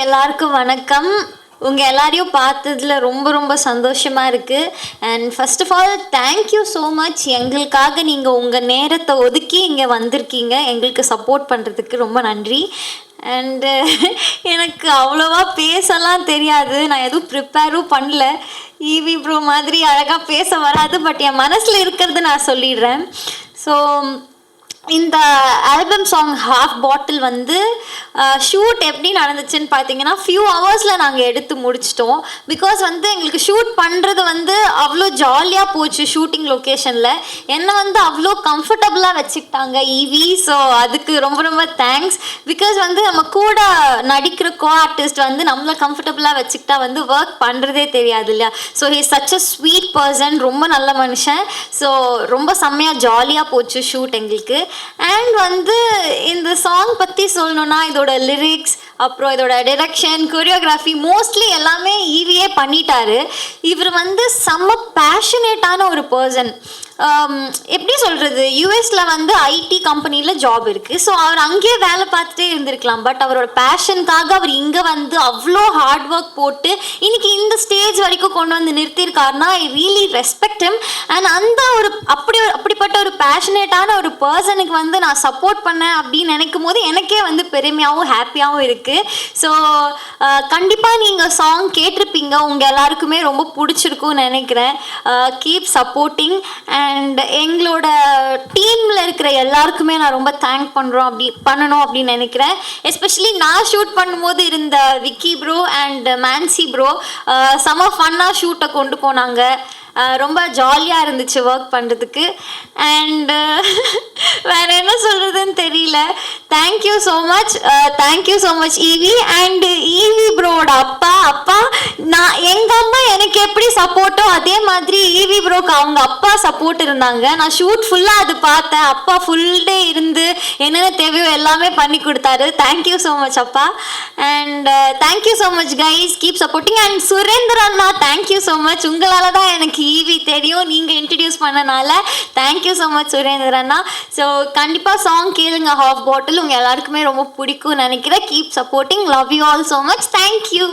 எல்லாருக்கும் வணக்கம். உங்கள் எல்லாரையும் பார்த்ததில் ரொம்ப ரொம்ப சந்தோஷமாக இருக்குது. And first of all thank you so much. எங்களுக்காக நீங்கள் உங்கள் நேரத்தை ஒதுக்கி இங்கே வந்திருக்கீங்க. எங்களுக்கு சப்போர்ட் பண்ணுறதுக்கு ரொம்ப நன்றி. அண்டு எனக்கு அவ்வளோவா பேசலாம் தெரியாது. நான் எதுவும் ப்ரிப்பேரும் பண்ணல. ஈவி ப்ரோ மாதிரி அழகாக பேச வராது. பட் என் மனசில் இருக்கிறது நான் சொல்லிடுறேன். ஸோ இந்த ஆல்பம் சாங் ஹாஃப் பாட்டில் வந்து ஷூட் எப்படி நடந்துச்சுன்னு பார்த்தீங்கன்னா ஃபியூ ஹவர்ஸில் நாங்கள் எடுத்து முடிச்சிட்டோம். பிகாஸ் வந்து எங்களுக்கு ஷூட் பண்ணுறது வந்து அவ்வளோ ஜாலியாக போச்சு. ஷூட்டிங் லொக்கேஷனில் என்னை வந்து அவ்வளோ கம்ஃபர்டபுளாக வச்சுக்கிட்டாங்க ஈவி. ஸோ அதுக்கு ரொம்ப ரொம்ப தேங்க்ஸ். பிகாஸ் வந்து நம்ம கூட நடிக்கிற கோ ஆர்டிஸ்ட் வந்து நம்மளை கம்ஃபர்டபுளாக வச்சுக்கிட்டா வந்து ஒர்க் பண்ணுறதே தெரியாது இல்லையா. So he such a sweet person, ரொம்ப நல்ல மனுஷன். ஸோ ரொம்ப செம்மையாக ஜாலியாக போச்சு ஷூட் எங்களுக்கு. அண்ட் வந்து இந்த சாங் பற்றி சொல்லணுன்னா இதோட லிரிக்ஸ், அப்புறம் இதோட டைரக்ஷன், கொரியோகிராஃபி மோஸ்ட்லி எல்லாமே ஈவியே பண்ணிட்டாரு. இவர் வந்து செம்ம பேஷனேட்டான ஒரு பர்சன். எப்படி சொல்கிறது, யூஎஸில் வந்து ஐடி கம்பெனியில் ஜாப் இருக்குது. ஸோ அவர் அங்கேயே வேலை பார்த்துட்டே இருந்திருக்கலாம். பட் அவரோட பேஷனுக்காக அவர் இங்கே வந்து அவ்வளோ ஹார்ட் ஒர்க் போட்டு இன்னைக்கு இந்த ஸ்டேஜ் வரைக்கும் கொண்டு வந்து நிறுத்தியிருக்காருன்னா I really respect him. And அந்த ஒரு அப்படிப்பட்ட ஒரு பேஷனேட்டான ஒரு பர்சனுக்கு வந்து நான் சப்போர்ட் பண்ணேன் அப்படின்னு நினைக்கும் போது எனக்கே வந்து பெருமையாகவும் ஹாப்பியாகவும் இருக்குது. ஸோ கண்டிப்பாக நீங்கள் சாங் கேட்டிருப்பீங்க. உங்கள் எல்லாருக்குமே ரொம்ப பிடிச்சிருக்கும்னு நினைக்கிறேன். Keep supporting. அண்ட் எங்களோட டீமில் இருக்கிற எல்லாருக்குமே நான் ரொம்ப தேங்க் பண்ணணும் அப்படின்னு நினைக்கிறேன். எஸ்பெஷலி நான் ஷூட் பண்ணும்போது இருந்த Vicky bro and Mansi bro செம ஃபன்னாக ஷூட்டை கொண்டு போனாங்க. ரொம்ப ஜாலியாக இருந்துச்சு ஒர்க் பண்ணுறதுக்கு. அண்டு வேறு என்ன சொல்கிறதுன்னு தெரியல. Thank you so much. Thank you so much EV. And EV ப்ரோட அப்பா எங்கள் அம்மா எனக்கு எப்படி சப்போர்ட்டோ அதே மாதிரி ஈவி ப்ரோக்கு அவங்க அப்பா சப்போர்ட் இருந்தாங்க. நான் ஷூட் ஃபுல்லாக அது பார்த்தேன். அப்பா ஃபுல் டே இருந்து என்னென்ன தேவையோ எல்லாமே பண்ணி கொடுத்தாரு. தேங்க்யூ ஸோ மச் அப்பா. And thank you so much guys. Keep supporting. And Surender Anna thank you so much. உங்களால் தான் எனக்கு ஈவி தெரியும், நீங்கள் இன்ட்ரடியூஸ் பண்ணனால தேங்க்யூ ஸோ மச் சுரேந்தர் அண்ணா. ஸோ கண்டிப்பாக சாங் கேளுங்க ஹாஃப் பாட்டில். உங்கள் எல்லாருக்குமே ரொம்ப பிடிக்கும்னு நினைக்கிறேன். Keep supporting. Love you all so much. Thank you.